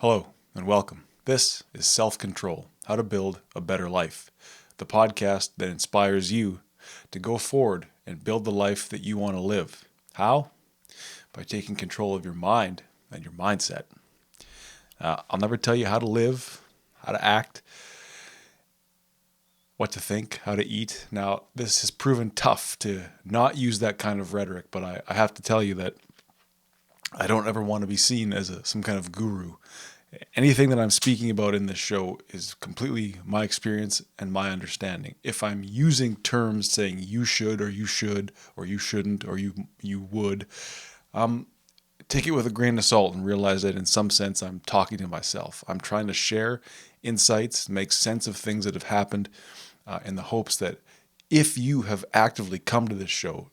Hello and welcome. This is Self-Control, How to Build a Better Life, the podcast that inspires you to go forward and build the life that you want to live. How? By taking control of your mind and your mindset. I'll never tell you how to live, how to act, what to think, how to eat. Now, this has proven tough to not use that kind of rhetoric, but I have to tell you that I don't ever want to be seen as some kind of guru. Anything that I'm speaking about in this show is completely my experience and my understanding. If I'm using terms saying you should or you shouldn't or you would, take it with a grain of salt and realize that in some sense I'm talking to myself. I'm trying to share insights, make sense of things that have happened, in the hopes that if you have actively come to this show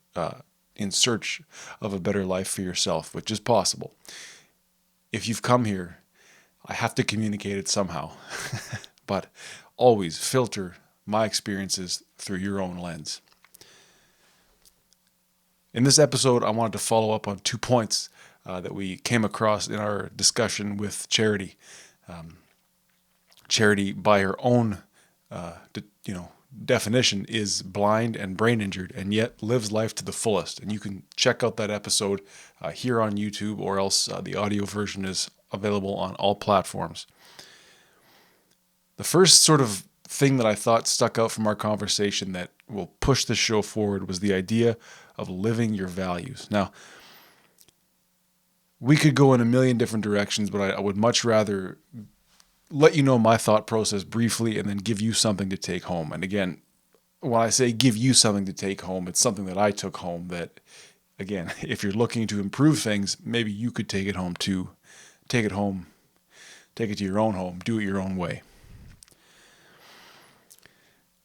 in search of a better life for yourself, which is possible, if you've come here, I have to communicate it somehow, but always filter my experiences through your own lens. In this episode, I wanted to follow up on 2 points that we came across in our discussion with Charity. Charity, by her own, definition, is blind and brain injured, and yet lives life to the fullest. And you can check out that episode here on YouTube, or else the audio version is available on all platforms. The first sort of thing that I thought stuck out from our conversation that will push the show forward was the idea of living your values. Now, we could go in a million different directions, but I would much rather let you know my thought process briefly and then give you something to take home. And again, when I say give you something to take home, it's something that I took home that, again, if you're looking to improve things, maybe you could take it home too. Take it home, take it to your own home, do it your own way.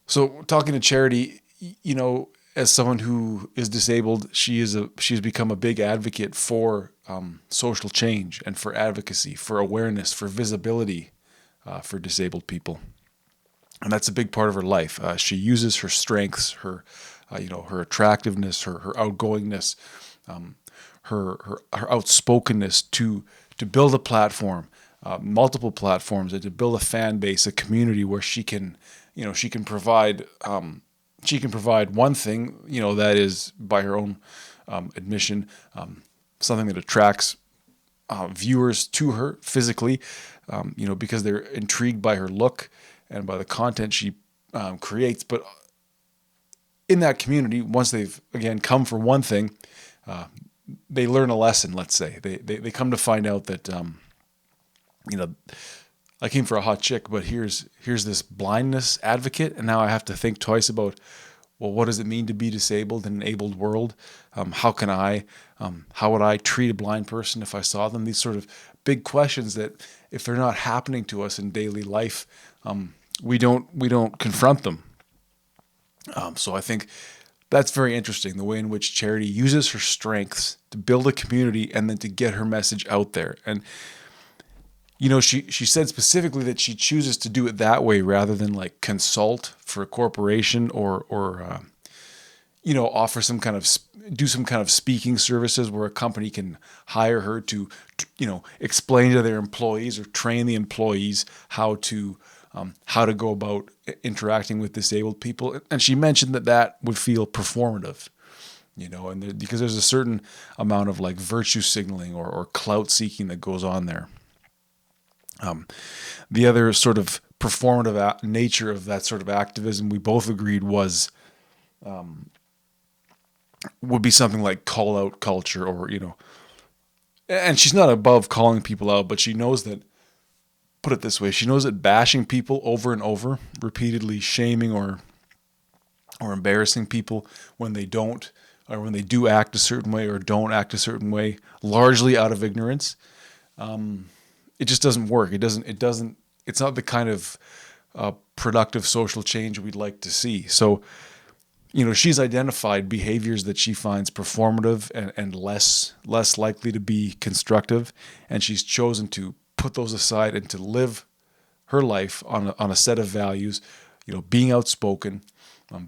So talking to Charity, as someone who is disabled, she's become a big advocate for social change and for advocacy, for awareness, for visibility for disabled people. And that's a big part of her life. She uses her strengths, her attractiveness, her outgoingness, her outspokenness to build a platform, multiple platforms, and to build a fan base, a community where she can provide one thing, that is, by her own admission, something that attracts viewers to her physically, because they're intrigued by her look and by the content she creates. But in that community, once they've, again, come for one thing, they learn a lesson, let's say. They come to find out that, I came for a hot chick, but here's this blindness advocate, and now I have to think twice about, well, what does it mean to be disabled in an abled world? How would I treat a blind person if I saw them? These sort of big questions that, if they're not happening to us in daily life, we don't confront them. So I think that's very interesting, the way in which Charity uses her strengths to build a community and then to get her message out there. And, she said specifically that she chooses to do it that way rather than like consult for a corporation or offer do some kind of speaking services where a company can hire her to explain to their employees or train the employees how to go about interacting with disabled people. And she mentioned that would feel performative, because there's a certain amount of like virtue signaling or clout seeking that goes on there. The other sort of performative nature of that sort of activism, we both agreed would be something like call out culture, or, and she's not above calling people out, but she knows that, put it this way, she knows that bashing people over and over, repeatedly shaming or embarrassing people when they don't, or when they do act a certain way or don't act a certain way, largely out of ignorance, it just doesn't work. It's not the kind of productive social change we'd like to see. So, she's identified behaviors that she finds performative and less likely to be constructive, and she's chosen to put those aside and to live her life on a set of values, being outspoken,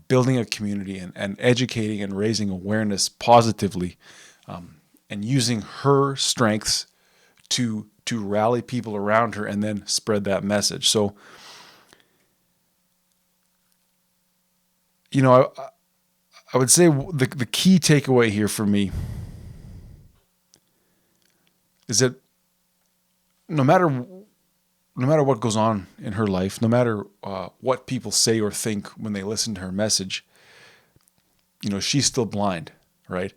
building a community, and educating and raising awareness positively, and using her strengths to to rally people around her and then spread that message. So, I would say the key takeaway here for me is that no matter what goes on in her life, no matter what people say or think when they listen to her message, she's still blind, right?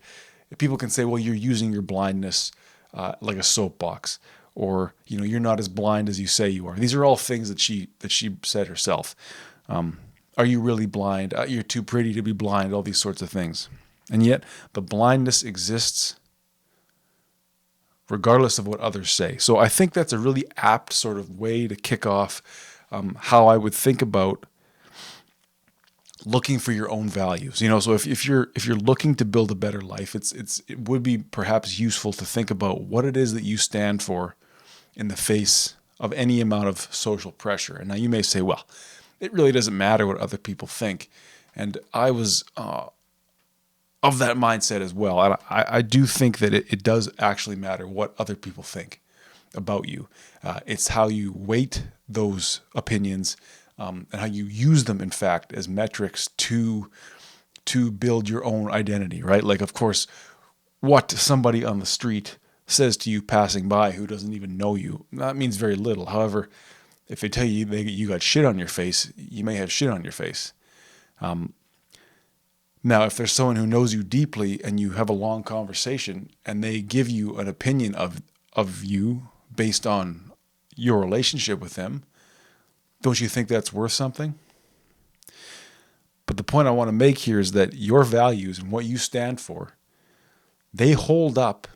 People can say, well, you're using your blindness like a soapbox, or you're not as blind as you say you are. These are all things that she said herself. Are you really blind? You're too pretty to be blind. All these sorts of things, and yet the blindness exists regardless of what others say. So I think that's a really apt sort of way to kick off how I would think about looking for your own values. So if you're looking to build a better life, it would be perhaps useful to think about what it is that you stand for in the face of any amount of social pressure. And now you may say, well, it really doesn't matter what other people think. And I was of that mindset as well. And I do think that it does actually matter what other people think about you. It's how you weight those opinions and how you use them, in fact, as metrics to build your own identity, right? Like, of course, what somebody on the street says to you passing by who doesn't even know you, that means very little. However, if they tell you you got shit on your face, you may have shit on your face. Now, if there's someone who knows you deeply and you have a long conversation and they give you an opinion of you based on your relationship with them, don't you think that's worth something? But the point I want to make here is that your values and what you stand for, they hold up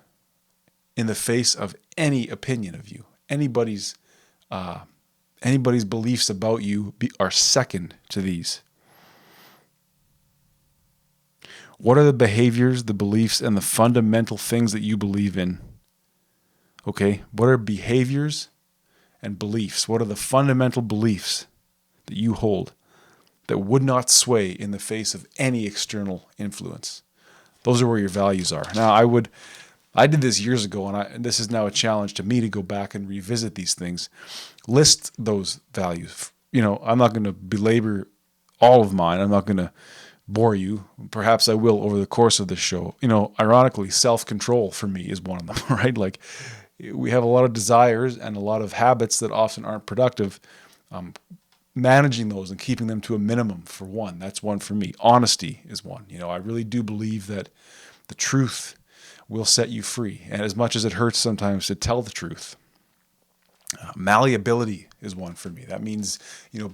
in the face of any opinion of you. Anybody's beliefs about you are second to these. What are the behaviors, the beliefs, and the fundamental things that you believe in? Okay, what are behaviors and beliefs? What are the fundamental beliefs that you hold that would not sway in the face of any external influence? Those are where your values are. Now, I did this years ago, and this is now a challenge to me to go back and revisit these things. List those values. I'm not going to belabor all of mine. I'm not going to bore you. Perhaps I will over the course of this show. Ironically, self-control for me is one of them, right? Like, we have a lot of desires and a lot of habits that often aren't productive. Managing those and keeping them to a minimum, for one, that's one for me. Honesty is one. I really do believe that the truth will set you free. And as much as it hurts sometimes to tell the truth, malleability is one for me. That means,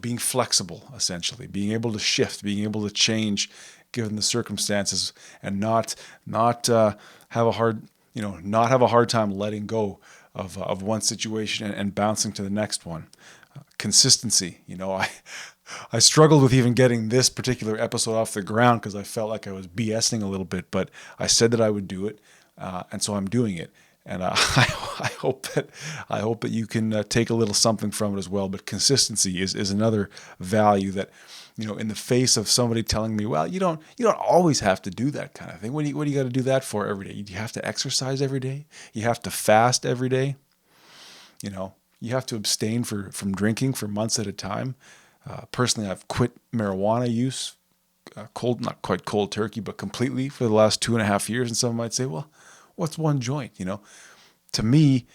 being flexible, essentially, being able to shift, being able to change given the circumstances, and not have a hard time letting go of one situation and bouncing to the next one. Consistency. I struggled with even getting this particular episode off the ground because I felt like I was BSing a little bit, but I said that I would do it, and so I'm doing it. And I hope that you can take a little something from it as well. But consistency is another value that, in the face of somebody telling me, well, you don't always have to do that kind of thing. What do you got to do that for every day? You have to exercise every day. You have to fast every day. You have to abstain from drinking for months at a time. Personally, I've quit marijuana use, not quite cold turkey, but completely for the last 2.5 years. And someone might say, well, what's one joint? To me,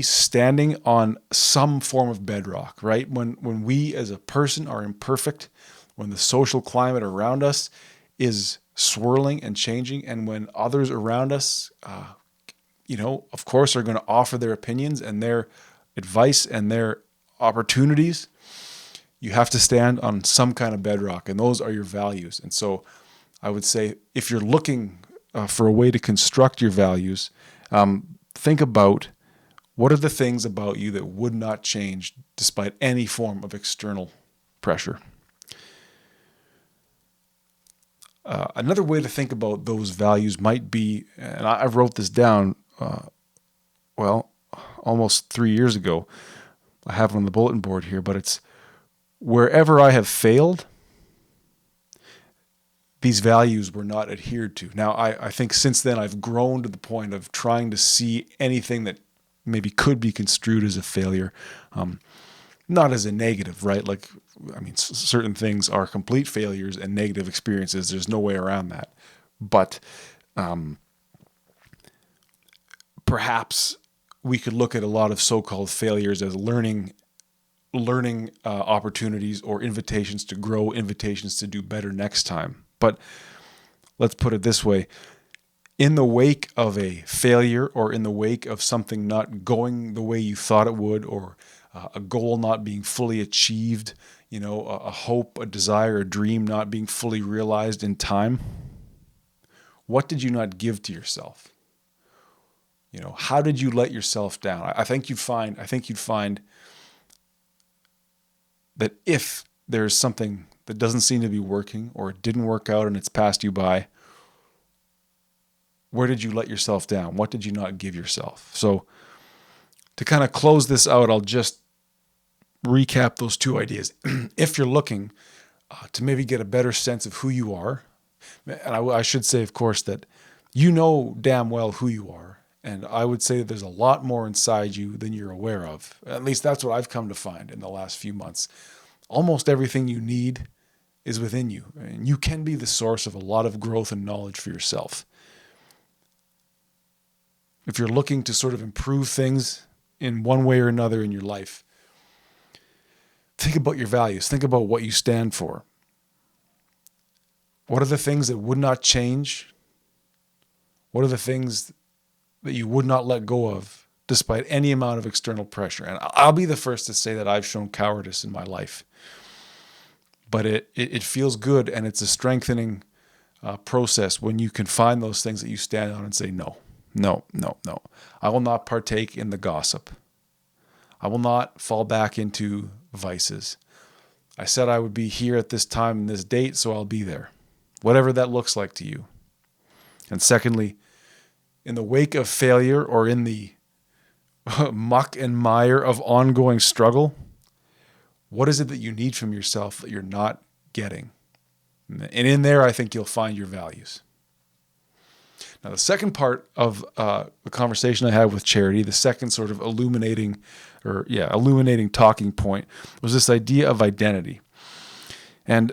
standing on some form of bedrock, right? When we as a person are imperfect, when the social climate around us is swirling and changing, and when others around us, of course, are going to offer their opinions and their advice and their opportunities, you have to stand on some kind of bedrock, and those are your values. And so I would say, if you're looking for a way to construct your values, think about what are the things about you that would not change despite any form of external pressure. Another way to think about those values might be, and I wrote this down, almost 3 years ago. I have it on the bulletin board here, but it's wherever I have failed, these values were not adhered to. Now, I think since then I've grown to the point of trying to see anything that maybe could be construed as a failure. Not as a negative, right? Like, I mean, certain things are complete failures and negative experiences. There's no way around that. But perhaps we could look at a lot of so-called failures as learning opportunities or invitations to grow, invitations to do better next time. But let's put it this way. In the wake of a failure, or in the wake of something not going the way you thought it would, or a goal not being fully achieved, a hope, a desire, a dream not being fully realized in time, what did you not give to yourself? How did you let yourself down? I think you'd find that if there's something that doesn't seem to be working, or it didn't work out and it's passed you by, where did you let yourself down? What did you not give yourself? So to kind of close this out, I'll just recap those two ideas. If you're looking to maybe get a better sense of who you are, and I should say, of course, that you know damn well who you are. And I would say that there's a lot more inside you than you're aware of. At least that's what I've come to find in the last few months. Almost everything you need is within you. And you can be the source of a lot of growth and knowledge for yourself. If you're looking to sort of improve things in one way or another in your life, think about your values. Think about what you stand for. What are the things that would not change? What are the things that you would not let go of despite any amount of external pressure? And I'll be the first to say that I've shown cowardice in my life. But it feels good, and it's a strengthening process when you can find those things that you stand on and say, no. I will not partake in the gossip. I will not fall back into vices. I said I would be here at this time and this date, so I'll be there. Whatever that looks like to you. And secondly, in the wake of failure, or in the muck and mire of ongoing struggle, what is it that you need from yourself that you're not getting? And in there, I think you'll find your values. Now, the second part of the conversation I had with Charity, the second sort of illuminating talking point, was this idea of identity. And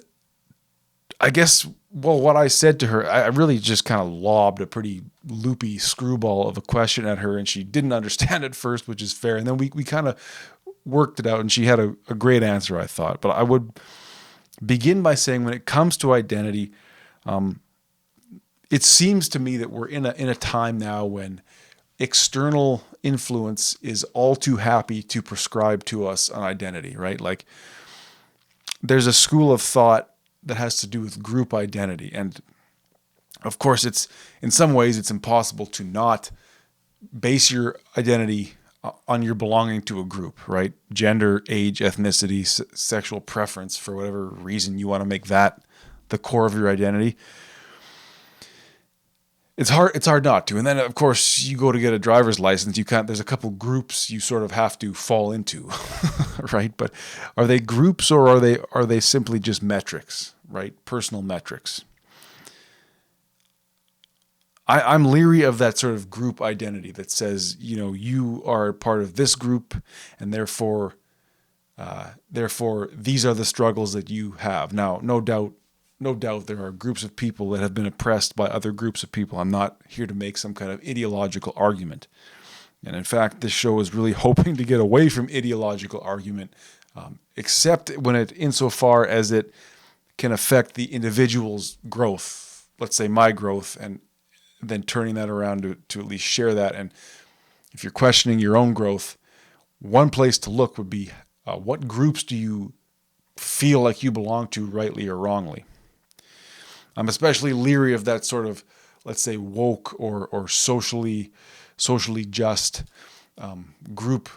I guess, what I said to her, I really just kind of lobbed a pretty loopy screwball of a question at her, and she didn't understand at first, which is fair. And then we kind of worked it out, and she had a great answer, I thought. But I would begin by saying, when it comes to identity, it seems to me that we're in a time now when external influence is all too happy to prescribe to us an identity, right? Like, there's a school of thought that has to do with group identity. And of course, in some ways, it's impossible to not base your identity on your belonging to a group, right? Gender, age, ethnicity, sexual preference, for whatever reason you want to make that the core of your identity. It's hard not to. And then, of course, you go to get a driver's license. There's a couple groups you sort of have to fall into, right? But are they groups, or are they simply just metrics, right? Personal metrics. I'm leery of that sort of group identity that says, you are part of this group, and therefore these are the struggles that you have. Now, no doubt there are groups of people that have been oppressed by other groups of people. I'm not here to make some kind of ideological argument. And in fact, this show is really hoping to get away from ideological argument, except insofar as it can affect the individual's growth, let's say my growth, and then turning that around to at least share that. And if you're questioning your own growth, one place to look would be, what groups do you feel like you belong to, rightly or wrongly? I'm especially leery of that sort of, let's say, woke or socially just group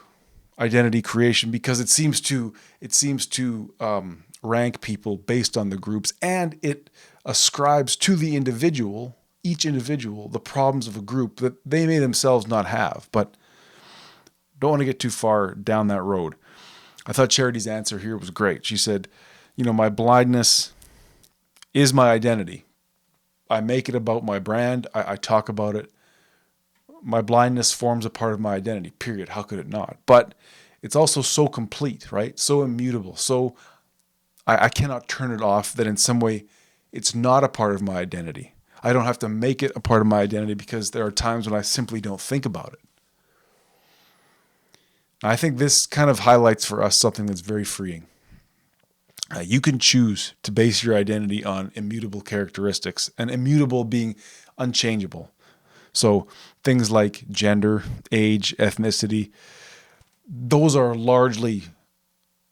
identity creation, because it seems to rank people based on the groups, and it ascribes to the individual, each individual, the problems of a group that they may themselves not have. But don't want to get too far down that road. I thought Charity's answer here was great. She said, my blindness is my identity. I make it about my brand. I talk about it My blindness forms a part of my identity, period. How could it not? But it's also so complete, right? So immutable. So I cannot turn it off, that in some way it's not a part of my identity. I don't have to make it a part of my identity, because there are times when I simply don't think about it. I think this kind of highlights for us something that's very freeing. You can choose to base your identity on immutable characteristics, and immutable being unchangeable. So things like gender, age, ethnicity, those are largely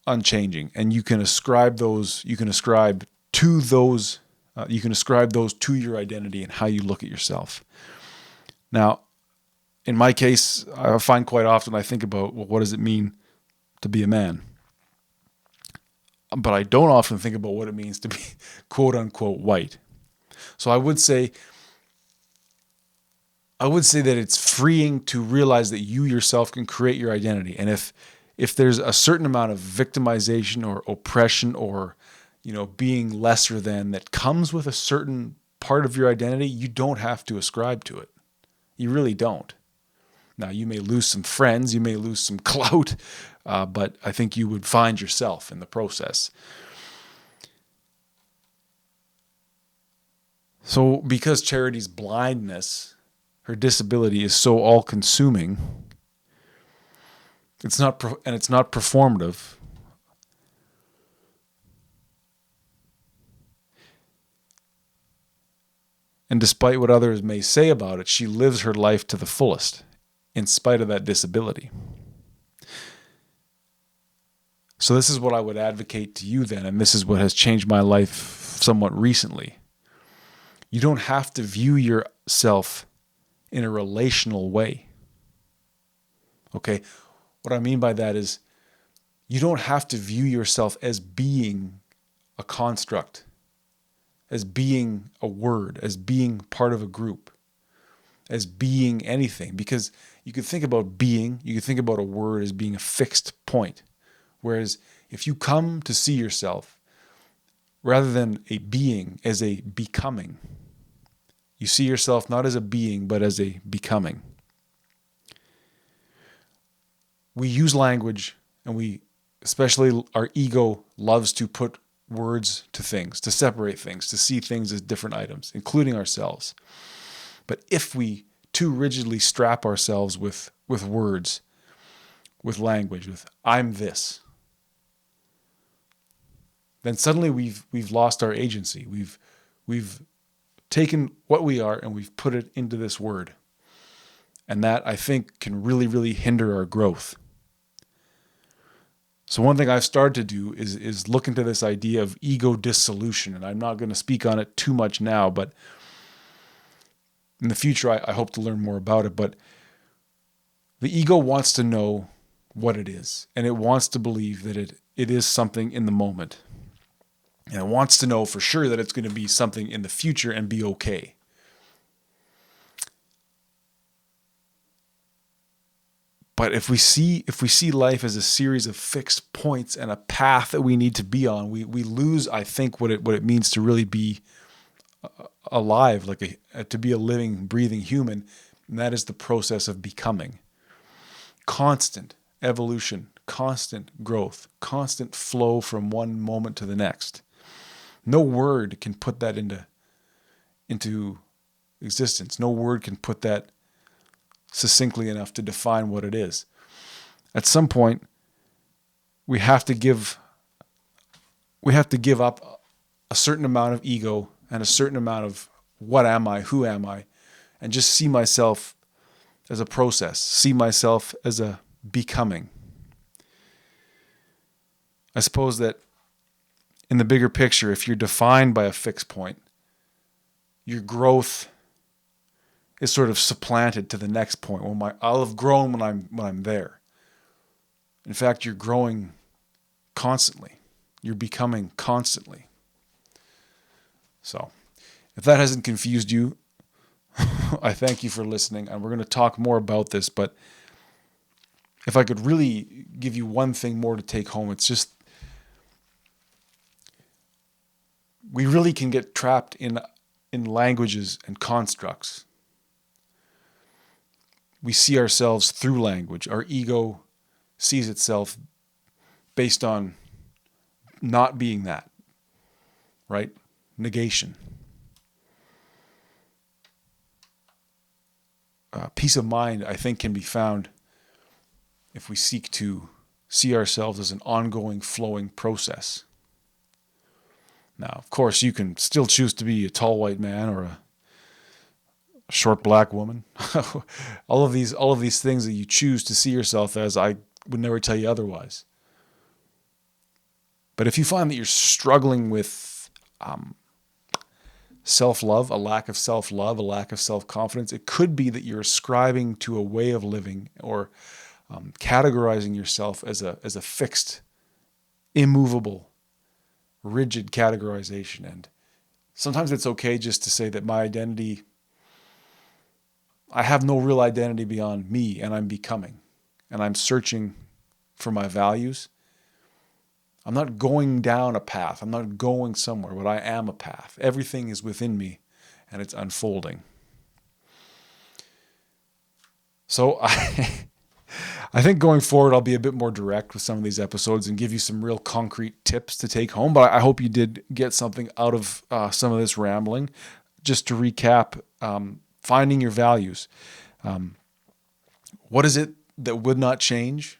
unchanging, and you can ascribe those to your identity and how you look at yourself. Now, in my case, I find quite often I think about, well, what does it mean to be a man? But I don't often think about what it means to be quote unquote white. So I would say that it's freeing to realize that you yourself can create your identity. And if there's a certain amount of victimization or oppression or, being lesser than that comes with a certain part of your identity, you don't have to ascribe to it. You really don't. Now, you may lose some friends, you may lose some clout, but I think you would find yourself in the process. So because Charity's blindness, her disability, is so all-consuming, it's not performative. And despite what others may say about it, she lives her life to the fullest, in spite of that disability. So this is what I would advocate to you then, and this is what has changed my life somewhat recently. You don't have to view yourself in a relational way. Okay? What I mean by that is, you don't have to view yourself as being a construct, as being a word, as being part of a group, as being anything. Because you could think about being, you could think about a word as being a fixed point. Whereas if you come to see yourself, rather than a being, as a becoming, you see yourself not as a being, but as a becoming. We use language, and especially our ego, loves to put words to things, to separate things, to see things as different items, including ourselves. But if we too rigidly strap ourselves with words, with language, with I'm this, then suddenly we've lost our agency. We've taken what we are and we've put it into this word. And that, I think, can really, really hinder our growth. So one thing I've started to do is look into this idea of ego dissolution. And I'm not going to speak on it too much now, but in the future, I hope to learn more about it. But the ego wants to know what it is. And it wants to believe that it is something in the moment. And it wants to know for sure that it's going to be something in the future and be okay. But if we see life as a series of fixed points and a path that we need to be on, we lose, I think, what it means to really be alive, to be a living, breathing human. And that is the process of becoming. Constant evolution, constant growth, constant flow from one moment to the next. No word can put that into existence. No word can put that succinctly enough to define what it is. At some point, we have to give up a certain amount of ego and a certain amount of what am I, who am I, and just see myself as a process, see myself as a becoming. I suppose that in the bigger picture, if you're defined by a fixed point, your growth is sort of supplanted to the next point. I'll have grown when I'm there. In fact, you're growing constantly. You're becoming constantly. So, if that hasn't confused you, I thank you for listening, and we're going to talk more about this, but if I could really give you one thing more to take home, it's just we really can get trapped in languages and constructs. we see ourselves through language. Our ego sees itself based on not being that, right? Negation. Peace of mind, I think, can be found if we seek to see ourselves as an ongoing, flowing process. Now, of course, you can still choose to be a tall white man or a short black woman. all of these things that you choose to see yourself as, I would never tell you otherwise. But if you find that you're struggling with self-love, a lack of self-love, a lack of self-confidence, it could be that you're ascribing to a way of living or categorizing yourself as a fixed, immovable, rigid categorization. And sometimes it's okay just to say that my identity, I have no real identity beyond me, and I'm becoming, and I'm searching for my values. I'm not going down a path. I'm not going somewhere, but I am a path. Everything is within me, and it's unfolding. So I think going forward, I'll be a bit more direct with some of these episodes and give you some real concrete tips to take home. But I hope you did get something out of some of this rambling. Just to recap, finding your values. What is it that would not change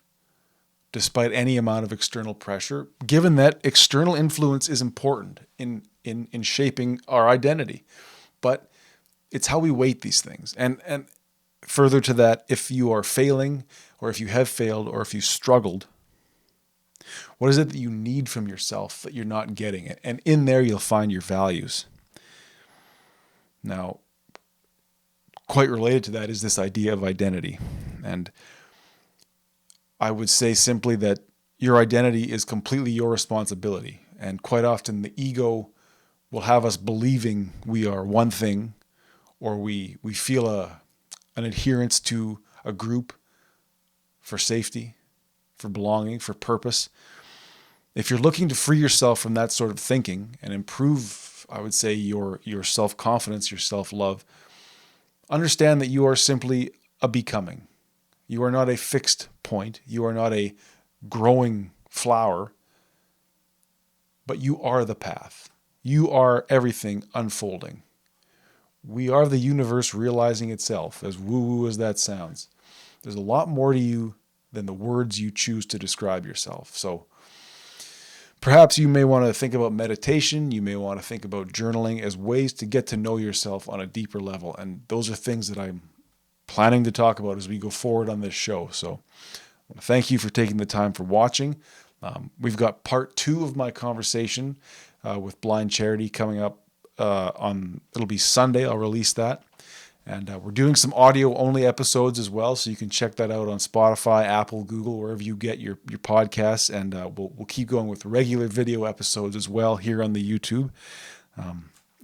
despite any amount of external pressure, given that external influence is important in shaping our identity? But it's how we weight these things. And further to that, if you are failing, or if you have failed, or if you struggled, what is it that you need from yourself that you're not getting? And in there, you'll find your values. Now, quite related to that is this idea of identity. And I would say simply that your identity is completely your responsibility. And quite often the ego will have us believing we are one thing, or we feel an adherence to a group for safety, for belonging, for purpose. If you're looking to free yourself from that sort of thinking and improve, I would say, your self-confidence, your self-love, understand that you are simply a becoming. You are not a fixed point. You are not a growing flower, but you are the path. You are everything unfolding. We are the universe realizing itself, as woo-woo as that sounds. There's a lot more to you than the words you choose to describe yourself. So perhaps you may want to think about meditation. You may want to think about journaling as ways to get to know yourself on a deeper level. And those are things that I'm planning to talk about as we go forward on this show. So I want to thank you for taking the time for watching. We've got part 2 of my conversation with Blind Charity coming up it'll be Sunday. I'll release that. And we're doing some audio-only episodes as well, so you can check that out on Spotify, Apple, Google, wherever you get your podcasts. And we'll keep going with regular video episodes as well here on the YouTube.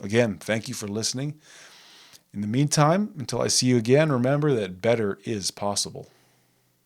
Again, thank you for listening. In the meantime, until I see you again, remember that better is possible.